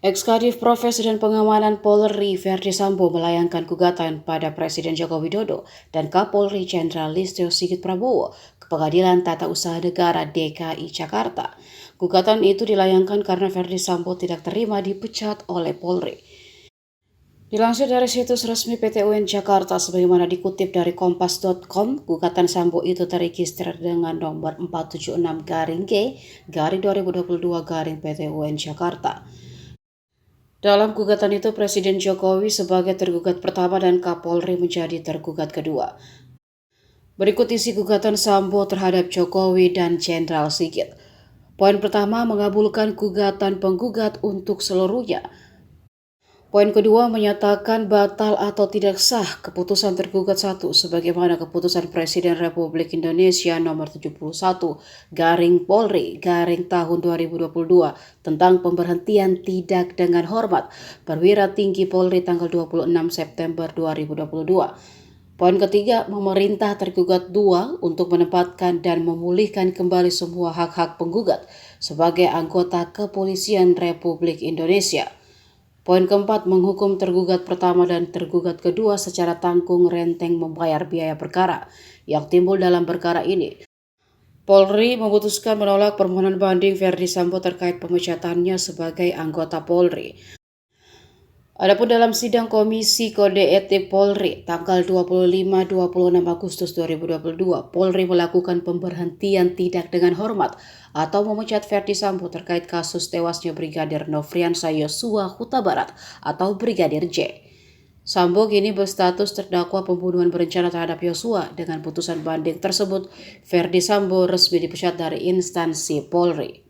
Ekskadif Profesi dan Pengamanan Polri Verdi Sambo melayangkan gugatan pada Presiden Joko Widodo dan Kapolri Jenderal Listio Sigit Prabowo ke Pengadilan Tata Usaha Negara DKI Jakarta. Gugatan itu dilayangkan karena Verdi Sambo tidak terima dipecat oleh Polri. Dilansir dari situs resmi PT UN Jakarta sebagaimana dikutip dari kompas.com, gugatan Sambo itu terregister dengan nomor 476-G-2022 PT UN Jakarta. Dalam gugatan itu, Presiden Jokowi sebagai tergugat pertama dan Kapolri menjadi tergugat kedua. Berikut isi gugatan Sambo terhadap Jokowi dan Jenderal Sigit. Poin pertama, mengabulkan gugatan penggugat untuk seluruhnya. Poin kedua, menyatakan batal atau tidak sah keputusan tergugat 1 sebagaimana keputusan Presiden Republik Indonesia nomor 71 Polri tahun 2022 tentang pemberhentian tidak dengan hormat perwira tinggi Polri tanggal 26 September 2022. Poin ketiga, memerintah tergugat 2 untuk menempatkan dan memulihkan kembali semua hak-hak penggugat sebagai anggota Kepolisian Republik Indonesia. Poin keempat, menghukum tergugat pertama dan tergugat kedua secara tanggung renteng membayar biaya perkara yang timbul dalam perkara ini. Polri memutuskan menolak permohonan banding Verdi Sambo terkait pemecatannya sebagai anggota Polri. Adapun dalam sidang Komisi Kode Etik Polri tanggal 25-26 Agustus 2022, Polri melakukan pemberhentian tidak dengan hormat atau memecat Verdi Sambo terkait kasus tewasnya Brigadir Nofriansah Yosua Huta Barat atau Brigadir J. Sambo kini berstatus terdakwa pembunuhan berencana terhadap Yosua. Dengan putusan banding tersebut, Verdi Sambo resmi dipecat dari instansi Polri.